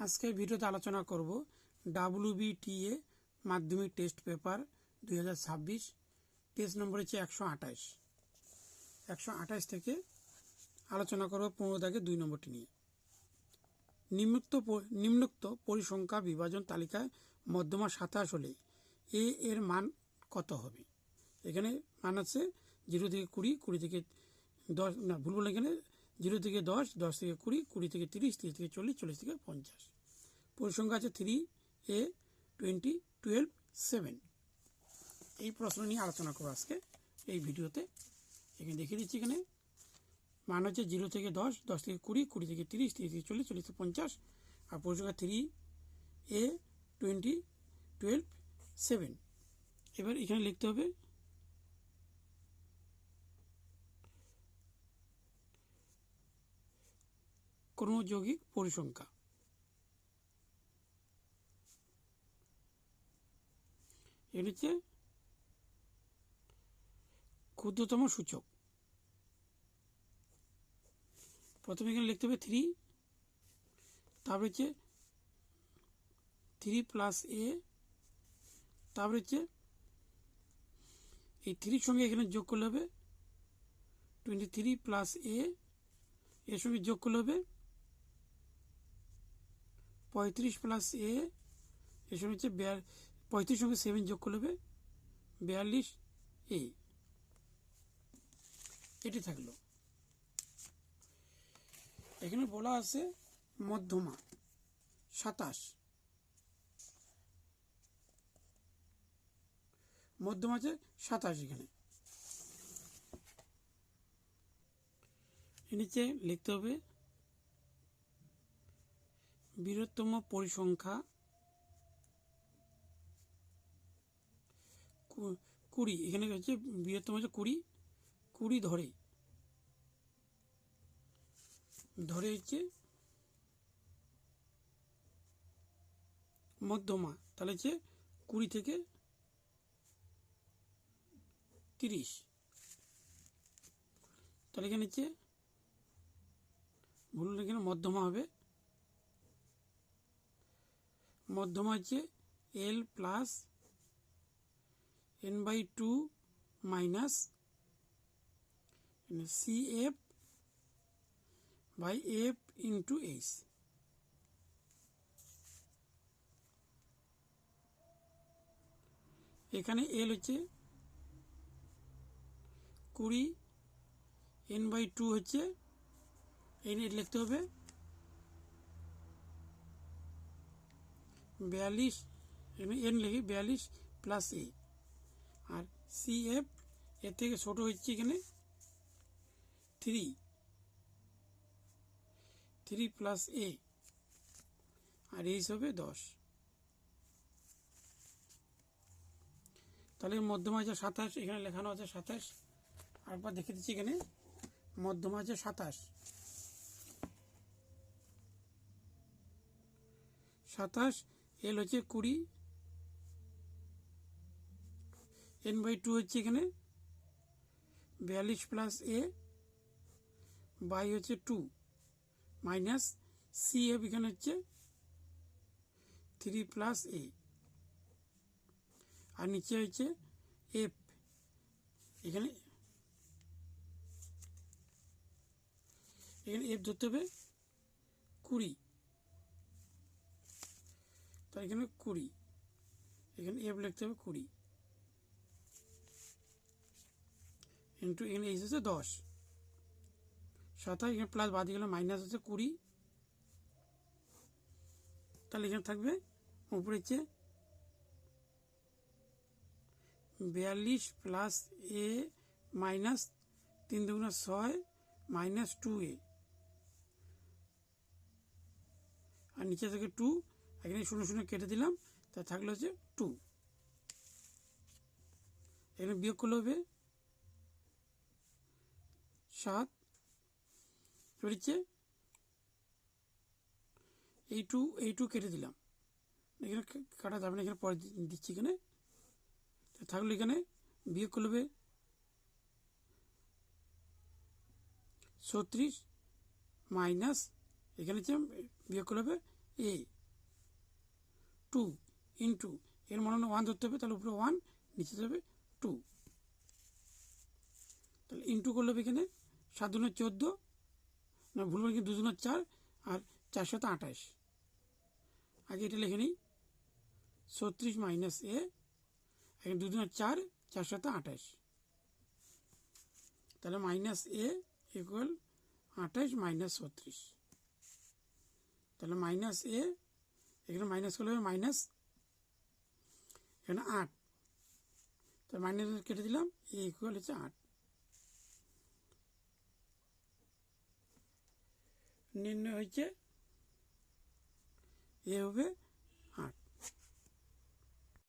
আজকে ভিডিওতে আলোচনা করব WBTA মাধ্যমিক টেস্ট পেপার 2026 টেস্ট নম্বর হচ্ছে 128 থেকে আলোচনা করব 15 দাগে 2 নম্বরটি নিয়ে। নিম্নোক্ত পরিসংখ্যা বিভাজন তালিকায় মধ্যমা 27 হলে এ এর মান কত হবে? এখানে মান আছে 0 থেকে 20, 20 থেকে 10, না ভুল বলে, এখানে 0 থেকে 10, 10 থেকে 20, 20 থেকে 30, 30 থেকে 40, 40 থেকে 50। পরিসংখ্যা আছে 3A 20 12 7। এই প্রশ্ন নিয়ে আলোচনা করবো আজকে এই ভিডিওতে। এখানে দেখিয়ে দিচ্ছি, এখানে মান হচ্ছে 0 থেকে 10, 10 থেকে 20, 20 থেকে 30, 30 থেকে 40, 40 থেকে 50। আর পরিসংখ্যা 3A 20 12 7। এবার এখানে লিখতে হবে ক্রমযৌগিক পরিসংখ্যা। এটা হচ্ছে ক্ষুদ্রতম সূচক। প্রথমে এখানে লিখতে হবে 3, তারপরে হচ্ছে 3 প্লাস এ, তারপরে হচ্ছে এই 3 সঙ্গে এখানে যোগ করলে হবে 23 প্লাস এ, এর সঙ্গে যোগ করলে হবে 35 প্লাস এ, এর সঙ্গে হচ্ছে 35 সঙ্গে 7 যোগ করলে হবে 42 এ। এটি থাকলো। এখানে বলা আছে মধ্যমা 27, মধ্যমা আছে 27। এখানে নিচে লিখতে হবে বৃহত্তম পরিসংখ্যা 20। এখানে হচ্ছে বৃহত্তম হচ্ছে 20, 20 ধরে হচ্ছে মধ্যমা, তাহলে হচ্ছে 20 থেকে 30। তাহলে এখানে হচ্ছে ভুল, এখানে মধ্যমা হবে। মধ্যমা হচ্ছে L plus N/2 minus CF by F into H। এখানে L হচ্ছে 20, N/2 হচ্ছে N লিখতে হবে 42, N লিখি 42 প্লাস এ। আর CF এর থেকে ছোট হচ্ছে এখানে 3 প্লাস এ, আর এই হবে 10। তাহলে মধ্যমা আছে 27, এখানে লেখানো আছে 27। আরেকবার দেখে দিচ্ছি, এখানে মধ্যমা আছে 27, 27। এল হচ্ছে 20, N/2 হচ্ছে এখানে 42 প্লাস এ বাই হচ্ছে 2 মাইনাস CF, এখানে হচ্ছে 3 প্লাস এ, আর নিচে হচ্ছে F। এখানে F ধরতে হবে 20, তাই এখানে 20, এখানে F লিখতে হবে 20 ইন্টু এখানে H হচ্ছে 10, 27। এখানে প্লাস বাদ গেলে মাইনাস হচ্ছে 20। তাহলে এখানে থাকবে উপরে হচ্ছে 42 প্লাস এ মাইনাস 3 দুগুণা 6 মাইনাস 2a, আর নিচে থেকে 2, এখানে 0 0 কেটে দিলাম, তা থাকলে হচ্ছে 2। এখানে বিয়োগ করলে হবে 7। হচ্ছে এই 2 কেটে দিলাম, এখানে কাটা যাবে না, এখানে পরে দিচ্ছি। এখানে থাকলে এখানে বিয়োগ করলে হবে 36 মাইনাস, এখানে হচ্ছে বিয়োগ করলে হবে এ 2 ইন্টু এর মান 1 ধরতে হবে, তাহলে উপরে 1 নিচে যাবে 2, তাহলে ইন্টু করলে হবে এখানে 7 দুগুণে 14, না ভুল বলে 2 দুগুণে 4 আর 4 সাথে 28। আগে এটা লিখে নিই 36 মাইনাস এ, এখানে 2 দুগুণে 4, 4 সাথে 28, তাহলে মাইনাস এ ইকুয়াল 28 মাইনাস 36, তাহলে মাইনাস এ এখানে মাইনাস করলে হবে মাইনাস এখানে 8, তাহলে মাইনাস কেটে দিলাম, এ ইকুয়াল হচ্ছে 8। নির্ণয় হয়েছে এ হবে